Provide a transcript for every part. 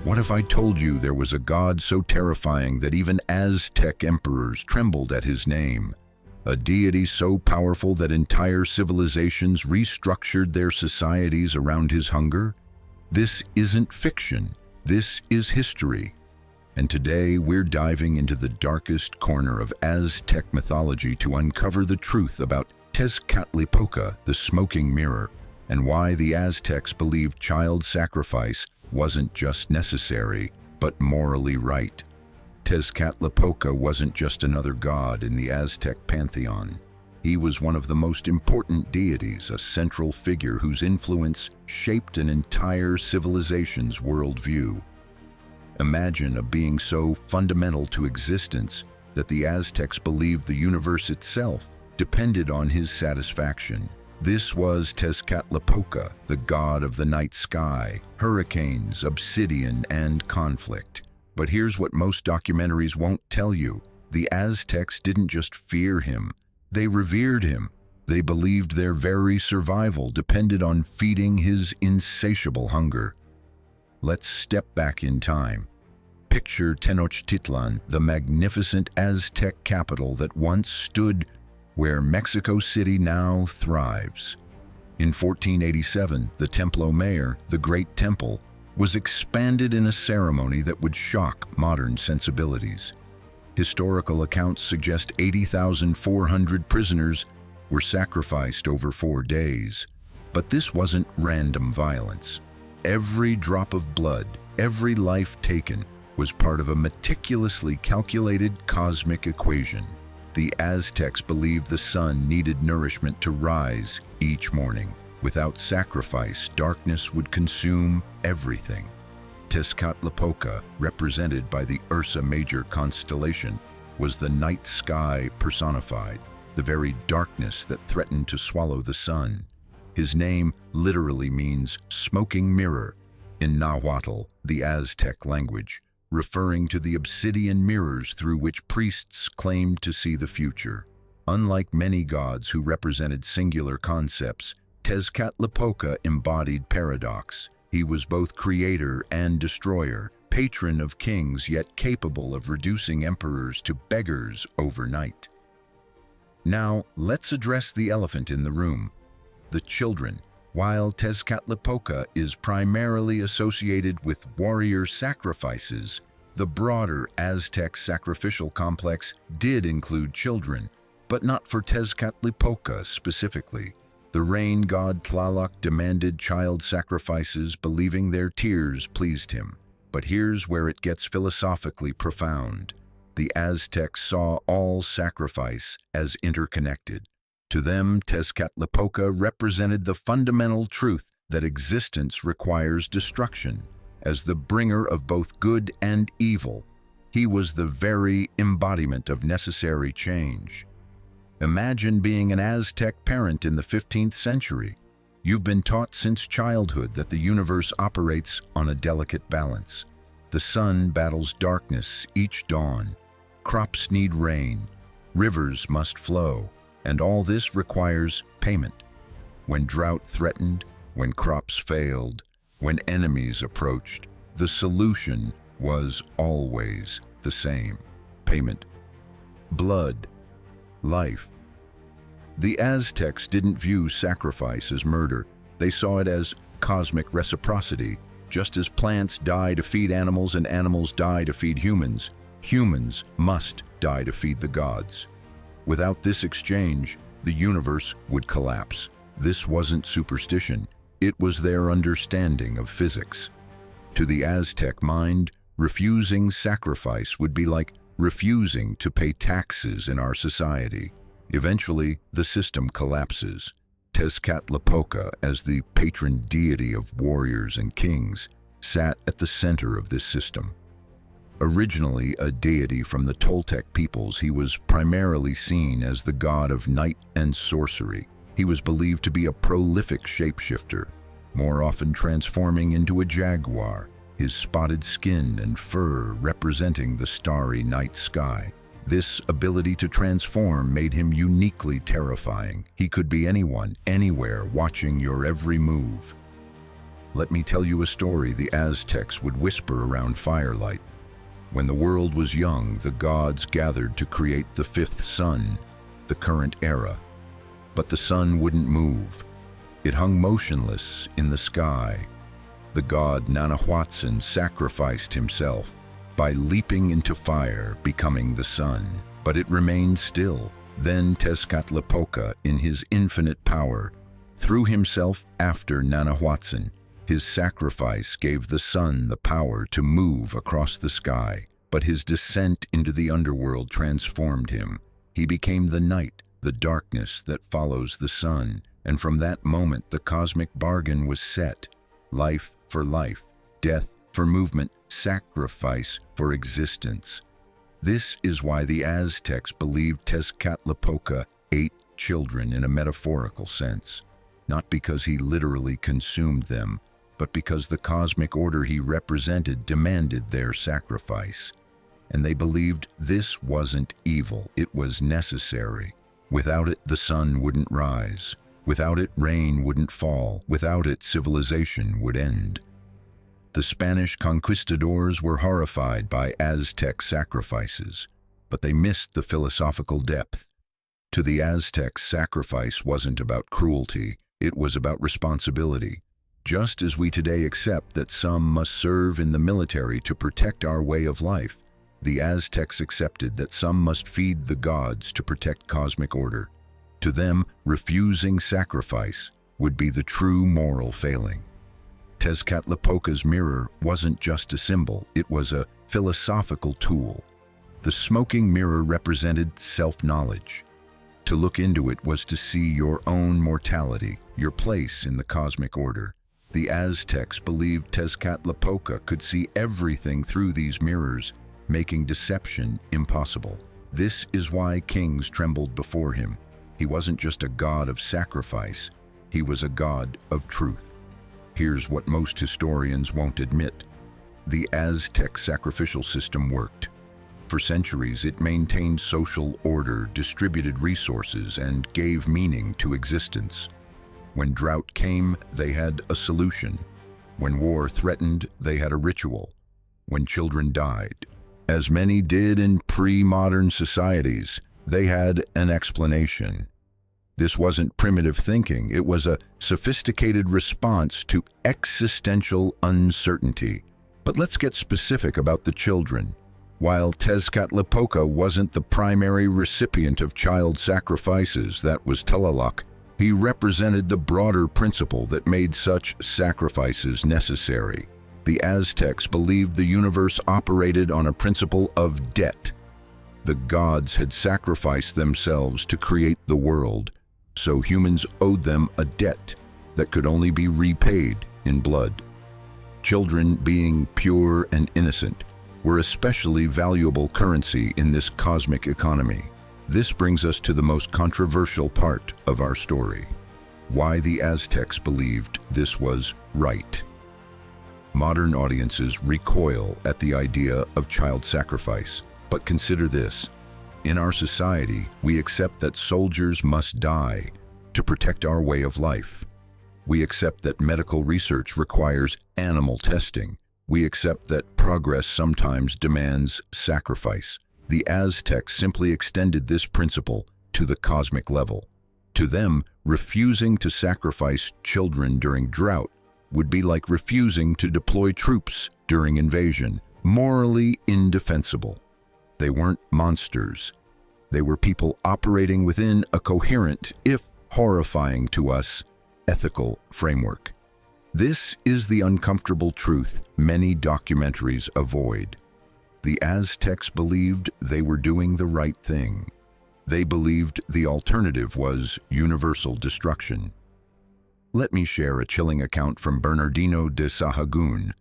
What if I told you there was a god so terrifying that even Aztec emperors trembled at his name? A deity so powerful that entire civilizations restructured their societies around his hunger? This isn't fiction. This is history. And today we're diving into the darkest corner of Aztec mythology to uncover the truth about Tezcatlipoca, the smoking mirror, and why the Aztecs believed child sacrifice wasn't just necessary, but morally right. Tezcatlipoca wasn't just another god in the Aztec pantheon. He was one of the most important deities, a central figure whose influence shaped an entire civilization's worldview. Imagine a being so fundamental to existence that the Aztecs believed the universe itself depended on his satisfaction. This was Tezcatlipoca, the god of the night sky, hurricanes, obsidian, and conflict. But here's what most documentaries won't tell you. The Aztecs didn't just fear him, they revered him. They believed their very survival depended on feeding his insatiable hunger. Let's step back in time. Picture Tenochtitlan, the magnificent Aztec capital that once stood where Mexico City now thrives. In 1487, the Templo Mayor, the Great Temple, was expanded in a ceremony that would shock modern sensibilities. Historical accounts suggest 80,400 prisoners were sacrificed over 4 days. But this wasn't random violence. Every drop of blood, every life taken, was part of a meticulously calculated cosmic equation. The Aztecs believed the sun needed nourishment to rise each morning. Without sacrifice, darkness would consume everything. Tezcatlipoca, represented by the Ursa Major constellation, was the night sky personified, the very darkness that threatened to swallow the sun. His name literally means smoking mirror in Nahuatl, the Aztec language, referring to the obsidian mirrors through which priests claimed to see the future. Unlike many gods who represented singular concepts, Tezcatlipoca embodied paradox. He was both creator and destroyer, patron of kings yet capable of reducing emperors to beggars overnight. Now, let's address the elephant in the room, the children. While Tezcatlipoca is primarily associated with warrior sacrifices, the broader Aztec sacrificial complex did include children, but not for Tezcatlipoca specifically. The rain god Tlaloc demanded child sacrifices, believing their tears pleased him. But here's where it gets philosophically profound. The Aztecs saw all sacrifice as interconnected. To them, Tezcatlipoca represented the fundamental truth that existence requires destruction. As the bringer of both good and evil, he was the very embodiment of necessary change. Imagine being an Aztec parent in the 15th century. You've been taught since childhood that the universe operates on a delicate balance. The sun battles darkness each dawn. Crops need rain. Rivers must flow. And all this requires payment. When drought threatened, when crops failed, when enemies approached, the solution was always the same: payment. Blood, life. The Aztecs didn't view sacrifice as murder. They saw it as cosmic reciprocity. Just as plants die to feed animals and animals die to feed humans, humans must die to feed the gods. Without this exchange, the universe would collapse. This wasn't superstition. It was their understanding of physics. To the Aztec mind, refusing sacrifice would be like refusing to pay taxes in our society. Eventually, the system collapses. Tezcatlipoca, as the patron deity of warriors and kings, sat at the center of this system. Originally a deity from the Toltec peoples, he was primarily seen as the god of night and sorcery. He was believed to be a prolific shapeshifter, more often transforming into a jaguar, his spotted skin and fur representing the starry night sky. This ability to transform made him uniquely terrifying. He could be anyone, anywhere, watching your every move. Let me tell you a story the Aztecs would whisper around firelight. When the world was young, the gods gathered to create the fifth sun, the current era. But the sun wouldn't move. It hung motionless in the sky. The god Nanahuatzin sacrificed himself by leaping into fire, becoming the sun. But it remained still. Then Tezcatlipoca, in his infinite power, threw himself after Nanahuatzin. His sacrifice gave the sun the power to move across the sky, but his descent into the underworld transformed him. He became the night, the darkness that follows the sun, and from that moment the cosmic bargain was set. Life for life, death for movement, sacrifice for existence. This is why the Aztecs believed Tezcatlipoca ate children in a metaphorical sense, not because he literally consumed them, but because the cosmic order he represented demanded their sacrifice. And they believed this wasn't evil, it was necessary. Without it, the sun wouldn't rise. Without it, rain wouldn't fall. Without it, civilization would end. The Spanish conquistadors were horrified by Aztec sacrifices, but they missed the philosophical depth. To the Aztecs, sacrifice wasn't about cruelty, it was about responsibility. Just as we today accept that some must serve in the military to protect our way of life, the Aztecs accepted that some must feed the gods to protect cosmic order. To them, refusing sacrifice would be the true moral failing. Tezcatlipoca's mirror wasn't just a symbol, it was a philosophical tool. The smoking mirror represented self-knowledge. To look into it was to see your own mortality, your place in the cosmic order. The Aztecs believed Tezcatlipoca could see everything through these mirrors, making deception impossible. This is why kings trembled before him. He wasn't just a god of sacrifice, he was a god of truth. Here's what most historians won't admit. The Aztec sacrificial system worked. For centuries, it maintained social order, distributed resources, and gave meaning to existence. When drought came, they had a solution. When war threatened, they had a ritual. When children died, as many did in pre-modern societies, they had an explanation. This wasn't primitive thinking, it was a sophisticated response to existential uncertainty. But let's get specific about the children. While Tezcatlipoca wasn't the primary recipient of child sacrifices, that was Tlaloc, he represented the broader principle that made such sacrifices necessary. The Aztecs believed the universe operated on a principle of debt. The gods had sacrificed themselves to create the world, so humans owed them a debt that could only be repaid in blood. Children, being pure and innocent, were especially valuable currency in this cosmic economy. This brings us to the most controversial part of our story: why the Aztecs believed this was right. Modern audiences recoil at the idea of child sacrifice, but consider this. In our society, we accept that soldiers must die to protect our way of life. We accept that medical research requires animal testing. We accept that progress sometimes demands sacrifice. The Aztecs simply extended this principle to the cosmic level. To them, refusing to sacrifice children during drought would be like refusing to deploy troops during invasion, morally indefensible. They weren't monsters. They were people operating within a coherent, if horrifying to us, ethical framework. This is the uncomfortable truth many documentaries avoid. The Aztecs believed they were doing the right thing. They believed the alternative was universal destruction. Let me share a chilling account from Bernardino de Sahagún,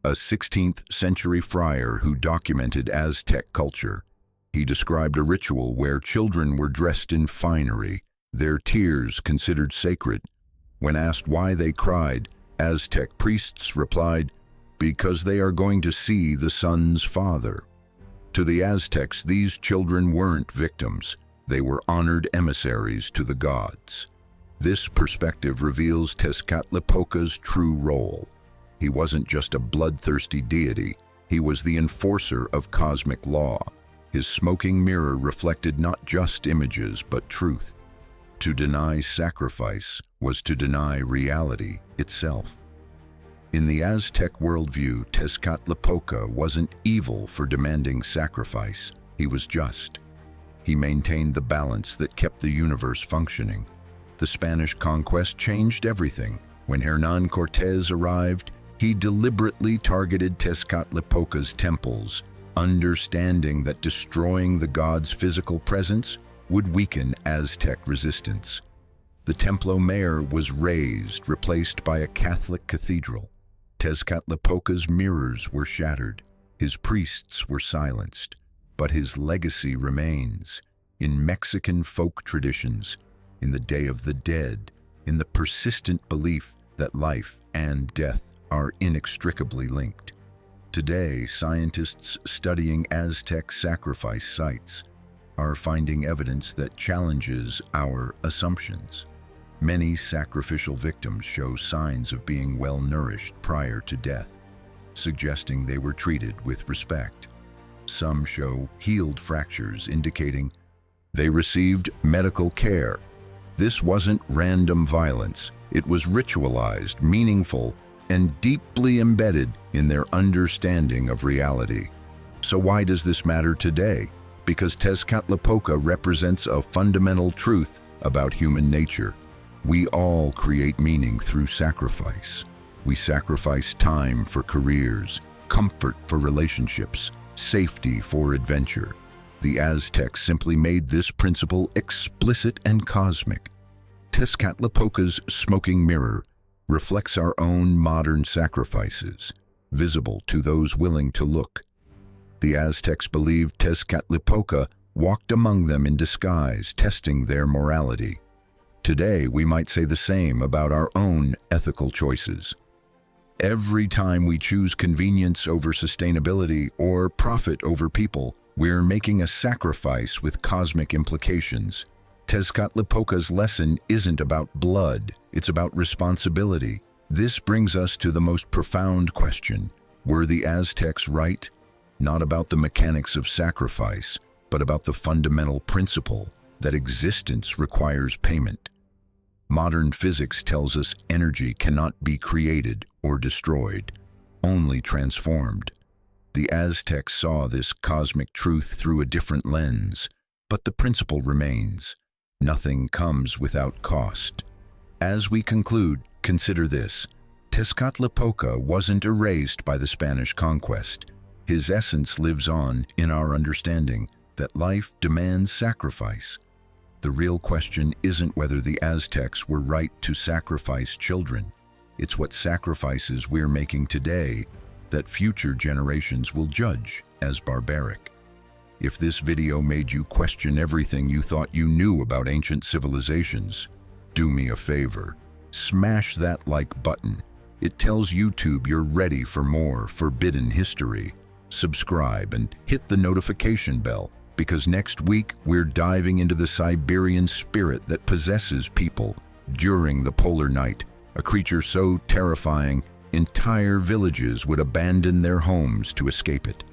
a 16th century friar who documented Aztec culture. He described a ritual where children were dressed in finery, their tears considered sacred. When asked why they cried, Aztec priests replied, "Because they are going to see the sun's father." To the Aztecs, these children weren't victims. They were honored emissaries to the gods. This perspective reveals Tezcatlipoca's true role. He wasn't just a bloodthirsty deity, he was the enforcer of cosmic law. His smoking mirror reflected not just images, but truth. To deny sacrifice was to deny reality itself. In the Aztec worldview, Tezcatlipoca wasn't evil for demanding sacrifice. He was just. He maintained the balance that kept the universe functioning. The Spanish conquest changed everything. When Hernán Cortés arrived, he deliberately targeted Tezcatlipoca's temples, understanding that destroying the god's physical presence would weaken Aztec resistance. The Templo Mayor was razed, replaced by a Catholic cathedral. Tezcatlipoca's mirrors were shattered. His priests were silenced. But his legacy remains in Mexican folk traditions, in the Day of the Dead, in the persistent belief that life and death are inextricably linked. Today, scientists studying Aztec sacrifice sites are finding evidence that challenges our assumptions. Many sacrificial victims show signs of being well-nourished prior to death, suggesting they were treated with respect. Some show healed fractures, indicating they received medical care. This wasn't random violence. It was ritualized, meaningful, and deeply embedded in their understanding of reality. So why does this matter today? Because Tezcatlipoca represents a fundamental truth about human nature. We all create meaning through sacrifice. We sacrifice time for careers, comfort for relationships, safety for adventure. The Aztecs simply made this principle explicit and cosmic. Tezcatlipoca's smoking mirror reflects our own modern sacrifices, visible to those willing to look. The Aztecs believed Tezcatlipoca walked among them in disguise, testing their morality. Today, we might say the same about our own ethical choices. Every time we choose convenience over sustainability or profit over people, we're making a sacrifice with cosmic implications. Tezcatlipoca's lesson isn't about blood, it's about responsibility. This brings us to the most profound question. Were the Aztecs right? Not about the mechanics of sacrifice, but about the fundamental principle that existence requires payment. Modern physics tells us energy cannot be created or destroyed, only transformed. The Aztecs saw this cosmic truth through a different lens, but the principle remains. Nothing comes without cost. As we conclude, consider this. Tezcatlipoca wasn't erased by the Spanish conquest. His essence lives on in our understanding that life demands sacrifice. The real question isn't whether the Aztecs were right to sacrifice children. It's what sacrifices we're making today that future generations will judge as barbaric. If this video made you question everything you thought you knew about ancient civilizations, do me a favor. Smash that like button. It tells YouTube you're ready for more forbidden history. Subscribe and hit the notification bell, because next week we're diving into the Siberian spirit that possesses people during the polar night, a creature so terrifying entire villages would abandon their homes to escape it.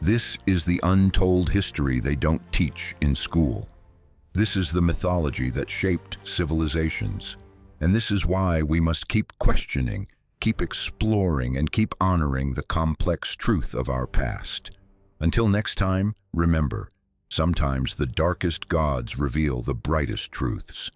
This is the untold history they don't teach in school. This is the mythology that shaped civilizations. And this is why we must keep questioning, keep exploring, and keep honoring the complex truth of our past. Until next time, remember, sometimes the darkest gods reveal the brightest truths.